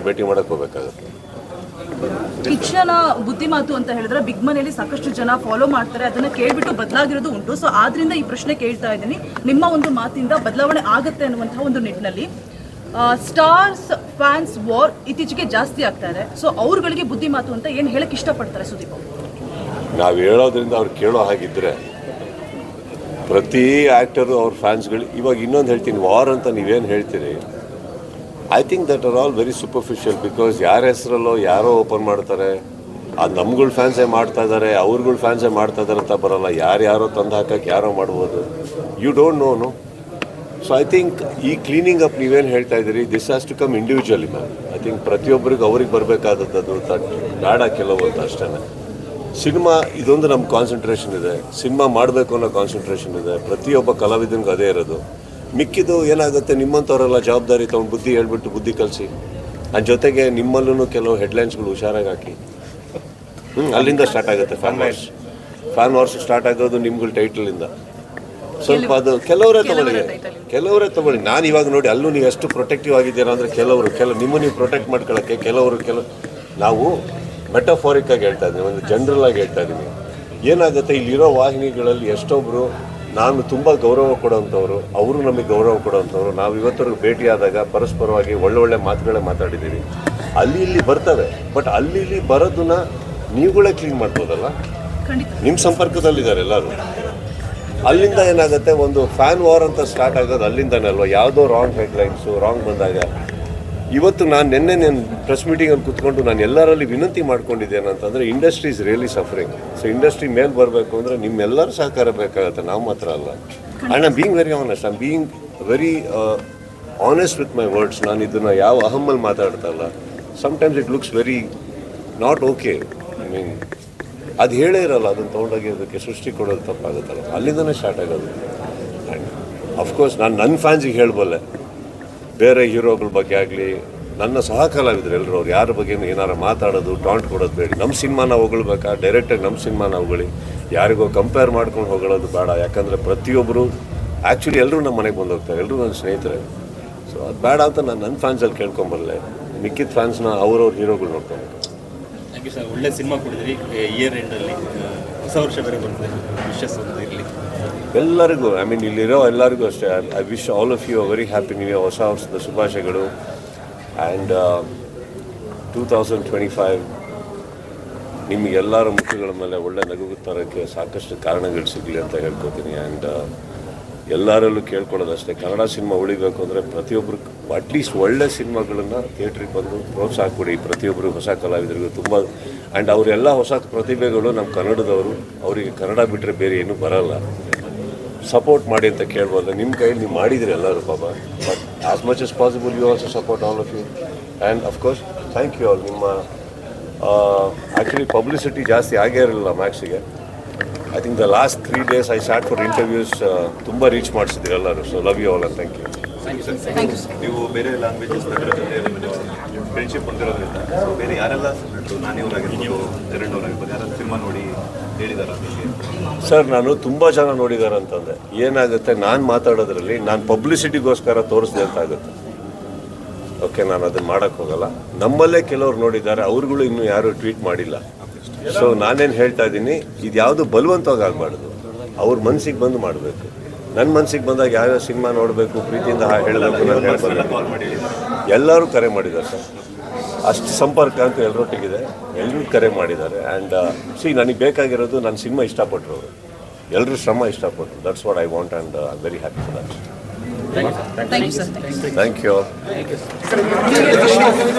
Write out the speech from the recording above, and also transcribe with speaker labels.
Speaker 1: ಅವ್ರನ್ನ ಭೇಟಿ ಮಾಡೋಕ್ಕೆ ಹೋಗಬೇಕಾಗುತ್ತೆ.
Speaker 2: ಕಿಚ್ಚನ ಬುದ್ಧಿಮಾತು ಅಂತ ಹೇಳಿದ್ರೆ ಬಿಗ್ ಮನೆಯಲ್ಲಿ ಸಾಕಷ್ಟು ಜನ ಫಾಲೋ ಮಾಡ್ತಾರೆ, ಅದನ್ನ ಕೇಳ್ಬಿಟ್ಟು ಬದಲಾಗಿರೋದು ಉಂಟು. ಸೊ ಆದ್ರಿಂದ ಈ ಪ್ರಶ್ನೆ ಕೇಳ್ತಾ ಇದ್ದೀನಿ, ನಿಮ್ಮ ಒಂದು ಮಾತಿಂದ ಬದಲಾವಣೆ ಆಗುತ್ತೆ ಅನ್ನುವಂತಹ ಒಂದು ನಿಟ್ಟಿನಲ್ಲಿ ಸ್ಟಾರ್ಸ್ ಫ್ಯಾನ್ಸ್ ವಾರ್ ಇತ್ತೀಚೆಗೆ ಜಾಸ್ತಿ ಆಗ್ತಾ ಇದೆ. ಸೊ ಅವ್ರಗಳಿಗೆ ಬುದ್ಧಿಮಾತು ಅಂತ ಏನು ಹೇಳಕ್ ಇಷ್ಟಪಡ್ತಾರೆ ಸುದೀಪ್ ಅವರು?
Speaker 1: ನಾವು ಹೇಳೋದ್ರಿಂದ ಅವ್ರು ಕೇಳೋ ಹಾಗಿದ್ರೆ ಪ್ರತಿ ಆ್ಯಕ್ಟರು ಅವ್ರ ಫ್ಯಾನ್ಸ್ಗಳು ಇವಾಗ ಇನ್ನೊಂದು ಹೇಳ್ತೀನಿ, ವಾರ್ ಅಂತ ನೀವೇನು ಹೇಳ್ತೀರಿ, I think that are all very superficial. Because ಯಾರ ಹೆಸರಲ್ಲೋ ಯಾರೋ ಓಪನ್ ಮಾಡ್ತಾರೆ, ಅದು ನಮ್ಗಳ ಫ್ಯಾನ್ಸೇ ಮಾಡ್ತಾ ಇದ್ದಾರೆ, ಅವ್ರಗಳ ಫ್ಯಾನ್ಸೇ ಮಾಡ್ತಾ ಇದ್ದಾರೆ ಅಂತ ಬರೋಲ್ಲ. ಯಾರೋ ತಂದು ಹಾಕಕ್ಕೆ ಯಾರೋ ಮಾಡ್ಬೋದು, you don't know. So I think ಈ ಕ್ಲೀನಿಂಗ್ ಅಪ್ ನೀವೇನು ಹೇಳ್ತಾ ಇದ್ದೀರಿ, this has to come individually ma'am. I think ಪ್ರತಿಯೊಬ್ಬರಿಗೂ ಅವ್ರಿಗೆ ಬರಬೇಕಾದದ್ದು ಬೇಡ ಕೆಲವು ಅಂತ ಅಷ್ಟೇ. ಸಿನಿಮಾ ಇದೊಂದು ನಮ್ಮ ಕಾನ್ಸಂಟ್ರೇಷನ್ ಇದೆ, ಸಿನಿಮಾ ಮಾಡಬೇಕು ಅನ್ನೋ ಕಾನ್ಸಂಟ್ರೇಷನ್ ಇದೆ, ಪ್ರತಿಯೊಬ್ಬ ಕಲಾವಿದನಿಗೂ ಅದೇ ಇರೋದು. ಮಿಕ್ಕಿದು ಏನಾಗುತ್ತೆ, ನಿಮ್ಮಂಥವರೆಲ್ಲ ಜವಾಬ್ದಾರಿ ತೊಗೊಂಡು ಬುದ್ಧಿ ಹೇಳ್ಬಿಟ್ಟು ಬುದ್ಧಿ ಕಲಿಸಿ, ಅದ್ರ ಜೊತೆಗೆ ನಿಮ್ಮಲ್ಲೂ ಕೆಲವು ಹೆಡ್ಲೈನ್ಸ್ಗಳು ಹುಷಾರಾಗಿ ಹಾಕಿ. ಅಲ್ಲಿಂದ ಸ್ಟಾರ್ಟ್ ಆಗುತ್ತೆ ಫ್ಯಾನ್ ವಾರ್ಸ್ ಸ್ಟಾರ್ಟ್ ಆಗೋದು ನಿಮ್ಗಳ ಟೈಟಲಿಂದ. ಸ್ವಲ್ಪ ಅದು ಕೆಲವರೇ ತಗೊಳ್ಳಿ. ನಾನು ಇವಾಗ ನೋಡಿ ಅಲ್ಲೂ ನೀವು ಎಷ್ಟು ಪ್ರೊಟೆಕ್ಟಿವ್ ಆಗಿದ್ದೀರಾ ಅಂದರೆ ಕೆಲವು ನಿಮ್ಮನ್ನು ನೀವು ಪ್ರೊಟೆಕ್ಟ್ ಮಾಡ್ಕೊಳ್ಳೋಕ್ಕೆ ಕೆಲವು ನಾವು ಮೆಟಫಾರಿಕ್ ಆಗಿ ಹೇಳ್ತಾ ಇದ್ದೀನಿ, ಒಂದು ಜನರಲ್ ಆಗಿ ಹೇಳ್ತಾ ಇದ್ದೀನಿ. ಏನಾಗುತ್ತೆ, ಇಲ್ಲಿರೋ ವಾಹಿನಿಗಳಲ್ಲಿ ಎಷ್ಟೊಬ್ಬರು ನಾನು ತುಂಬ ಗೌರವ ಕೊಡೋವಂಥವ್ರು, ಅವರು ನಮಗೆ ಗೌರವ ಕೊಡೋವಂಥವ್ರು, ನಾವು ಇವತ್ತರೆಗೂ ಭೇಟಿಯಾದಾಗ ಪರಸ್ಪರವಾಗಿ ಒಳ್ಳೊಳ್ಳೆ ಮಾತುಗಳೇ ಮಾತಾಡಿದ್ದೀವಿ. ಅಲ್ಲಿ ಇಲ್ಲಿ ಬರ್ತವೆ, ಬಟ್ ಅಲ್ಲಿ ಇಲ್ಲಿ ಬರೋದನ್ನ ನೀವುಗಳೇ ಕ್ಲೀನ್ ಮಾಡ್ಬೋದಲ್ಲ. ನಿಮ್ಮ ಸಂಪರ್ಕದಲ್ಲಿದ್ದಾರೆ ಎಲ್ಲರೂ. ಅಲ್ಲಿಂದ ಏನಾಗುತ್ತೆ, ಒಂದು ಫ್ಯಾನ್ ವಾರ್ ಅಂತ ಸ್ಟಾರ್ಟ್ ಆಗೋದು ಅಲ್ಲಿಂದನೇ ಅಲ್ವಾ. ಯಾವುದೋ ರಾಂಗ್ ಹೆಡ್ಲೈನ್ಸು ರಾಂಗ್ ಬಂದಾಗ ಇವತ್ತು ನಾನು ನಿನ್ನೆ ಪ್ರೆಸ್ ಮೀಟಿಂಗಲ್ಲಿ ಕೂತ್ಕೊಂಡು ನಾನು ಎಲ್ಲರಲ್ಲಿ ವಿನಂತಿ ಮಾಡ್ಕೊಂಡಿದ್ದೇನೆ ಅಂತಂದರೆ, industry is really suffering. So industry ಮೇಲೆ ಬರಬೇಕು ಅಂದರೆ ನಿಮ್ಮೆಲ್ಲರೂ ಸಹಕಾರ ಬೇಕಾಗುತ್ತೆ, ನಾವು ಮಾತ್ರ ಅಲ್ಲ. And I'm being very honest, I'm being very honest with my words. ನಾನು ಇದನ್ನು ಯಾವ ಅಹಮ್ಮಲ್ಲಿ ಮಾತಾಡ್ತಾ ಇಲ್ಲ. Sometimes it looks very not okay. I mean ಅದು ಹೇಳೇ ಇರಲ್ಲ, ಅದನ್ನು ತೊಗೊಂಡೋಗಿ ಅದಕ್ಕೆ ಸೃಷ್ಟಿ ಕೊಡೋದು ತಪ್ಪಾಗುತ್ತಲ್ಲ, ಅಲ್ಲಿಂದನೇ ಸ್ಟಾರ್ಟ್ ಆಗೋದು. ಆ್ಯಂಡ್ ಅಫ್ಕೋರ್ಸ್ ನಾನು ನನ್ನ ಫ್ಯಾನ್ಸಿಗೆ ಹೇಳಬಲ್ಲೆ, ಬೇರೆ ಹೀರೋಗಳ ಬಗ್ಗೆ ಆಗಲಿ, ನನ್ನ ಸಹ ಕಲಾವಿದರು ಎಲ್ಲರೂ ಅವ್ರು ಯಾರ ಬಗ್ಗೆ ಏನಾರು ಮಾತಾಡೋದು ಟಾಂಟ್ ಕೊಡೋದು ಬೇಡಿ. ನಮ್ಮ ಸಿನಿಮಾನ ಹೊಗಳ್ಬೇಕಾ, ಡೈರೆಕ್ಟಾಗಿ ನಮ್ಮ ಸಿನಿಮಾನ ಹೊಗಳಿ, ಯಾರಿಗೋ ಕಂಪೇರ್ ಮಾಡ್ಕೊಂಡು ಹೊಗಳೋದು ಬೇಡ. ಯಾಕಂದರೆ ಪ್ರತಿಯೊಬ್ಬರು ಆ್ಯಕ್ಚುಲಿ ಎಲ್ಲರೂ ನಮ್ಮ ಮನೆಗೆ ಬಂದು ಹೋಗ್ತಾರೆ, ಎಲ್ಲರೂ ನನ್ನ ಸ್ನೇಹಿತರೆ. ಸೊ ಅದು ಬೇಡ ಅಂತ ನಾನು ನನ್ನ ಫ್ಯಾನ್ಸಲ್ಲಿ ಕೇಳ್ಕೊಂಬರಲೆ, ಮಿಕ್ಕಿದ ಫ್ಯಾನ್ಸ್ನ ಅವ್ರವ್ರ ಹೀರೋಗಳು ನೋಡ್ಕೊಬೇಕು.
Speaker 3: Thank you sir. ಒಳ್ಳೆ ಸಿನಿಮಾ ಕೊಡಿದ್ರಿ. ಇಯರ್ ಎಂಡಲ್ಲಿ ಹೊಸ ವರ್ಷ ಬೇರೆ ಬರ್ತದೆ, ವಿಶಸ್ ಒಂದು ಇರಲಿ
Speaker 1: ಎಲ್ಲರಿಗೂ. ಐ ಮೀನ್ ಇಲ್ಲಿರೋ ಎಲ್ಲರಿಗೂ ಅಷ್ಟೇ. I wish all of you a very happy new year, ಹೊಸ ವರ್ಷದ ಶುಭಾಶಯಗಳು. ಆ್ಯಂಡ್ 2025 ನಿಮಗೆಲ್ಲರ ಮುಖಗಳ ಮೇಲೆ ಒಳ್ಳೆ ನಗು ತರೋಕ್ಕೆ ಸಾಕಷ್ಟು ಕಾರಣಗಳು ಸಿಗಲಿ ಅಂತ ಹೇಳ್ಕೊತೀನಿ. ಆ್ಯಂಡ್ ಎಲ್ಲರಲ್ಲೂ ಕೇಳ್ಕೊಳ್ಳೋದಷ್ಟೇ, ಕನ್ನಡ ಸಿನಿಮಾ ಉಳಿಬೇಕು ಅಂದರೆ ಪ್ರತಿಯೊಬ್ಬರು ಅಟ್ಲೀಸ್ಟ್ ಒಳ್ಳೆ ಸಿನಿಮಾಗಳನ್ನು ಥಿಯೇಟ್ರಿಗೆ ಬಂದು ಪ್ರೋತ್ಸಾಹ ಕೊಡಿ. ಪ್ರತಿಯೊಬ್ಬರು ಹೊಸ ಕಲಾವಿದರಿಗೂ ತುಂಬ. ಆ್ಯಂಡ್ ಅವರೆಲ್ಲ ಹೊಸ ಪ್ರತಿಭೆಗಳು ನಮ್ಮ ಕನ್ನಡದವರು, ಅವರಿಗೆ ಕನ್ನಡ ಬಿಟ್ಟರೆ ಬೇರೆ ಏನೂ ಬರೋಲ್ಲ. ಸಪೋರ್ಟ್ ಮಾಡಿ ಅಂತ ಕೇಳ್ಬೋದು. ನಿಮ್ಮ ಕೈಯಲ್ಲಿ ನೀವು ಮಾಡಿದಿರಿ ಎಲ್ಲರೂ ಪಾಪ. But as much as possible you also support all of you. And of course thank you all. ನಿಮ್ಮ ಆ್ಯಕ್ಚುಲಿ ಪಬ್ಲಿಸಿಟಿ ಜಾಸ್ತಿ ಆಗೇ ಇರಲಿಲ್ಲ ಮ್ಯಾಕ್ಸಿಗೆ. I think the last 3 days I start for interviews ತುಂಬ ರೀಚ್ ಮಾಡಿಸಿದ್ರಿ ಎಲ್ಲರೂ. So love you all and thank you.
Speaker 4: ನೀವು ಬೇರೆ ಲ್ಯಾಂಗ್ವೇಜಸ್ ಫ್ರೆಂಡ್ಶಿಪ್ ಹೊಂದಿರೋದ್ರಿಂದ ಸೊ ಬೇರೆ ಯಾರೆಲ್ಲ ನಾನಿವರಾಗಿರ್ಬೋದು, ಎರಡನವರಾಗಿರ್ಬೋದು, ಯಾರೆಲ್ಲ ಸಿನಿಮಾ ನೋಡಿ ಹೇಳಿದಾರ
Speaker 1: ಸರ್? ನಾನು ತುಂಬ ಜನ ನೋಡಿದ್ದಾರೆ ಅಂತಂದೆ. ಏನಾಗುತ್ತೆ, ನಾನು ಮಾತಾಡೋದ್ರಲ್ಲಿ ನಾನು ಪಬ್ಲಿಸಿಟಿಗೋಸ್ಕರ ತೋರಿಸ್ದೆ ಅಂತ ಆಗುತ್ತೆ. ಓಕೆ, ನಾನು ಅದನ್ನು ಮಾಡೋಕ್ಕೆ ಹೋಗಲ್ಲ. ನಮ್ಮಲ್ಲೇ ಕೆಲವ್ರು ನೋಡಿದ್ದಾರೆ, ಅವ್ರುಗಳು ಇನ್ನೂ ಯಾರೂ ಟ್ವೀಟ್ ಮಾಡಿಲ್ಲ. ಸೊ ನಾನೇನು ಹೇಳ್ತಾ ಇದ್ದೀನಿ, ಇದು ಯಾವುದು ಬಲವಂತವಾಗಿ ಆಗಬಾರ್ದು, ಅವ್ರ ಮನಸ್ಸಿಗೆ ಬಂದು ಮಾಡಬೇಕು. ನನ್ನ ಮನಸ್ಸಿಗೆ ಬಂದಾಗ ಯಾವ್ಯಾವ ಸಿನಿಮಾ ನೋಡಬೇಕು, ಪ್ರೀತಿಯಿಂದ ಹೇಳಬೇಕು ನಾನು ಹೇಳ್ಬಲ್ಲ. ಎಲ್ಲರೂ ಕರೆ ಮಾಡಿದ್ದಾರೆ ಸರ್, ಅಷ್ಟು ಸಂಪರ್ಕ ಅಂತ ಎಲ್ಲರೊಟ್ಟಿಗಿದೆ, ಎಲ್ಲರೂ ಕರೆ ಮಾಡಿದ್ದಾರೆ. ಆ್ಯಂಡ್ ನನಗೆ ಬೇಕಾಗಿರೋದು ನನ್ನ ಸಿನಿಮಾ ಇಷ್ಟಪಟ್ಟರು, ಎಲ್ಲರೂ ಶ್ರಮ ಇಷ್ಟಪಟ್ಟರು. That's what I want and I am very happy for that.
Speaker 2: Thank you sir.
Speaker 1: Thank you.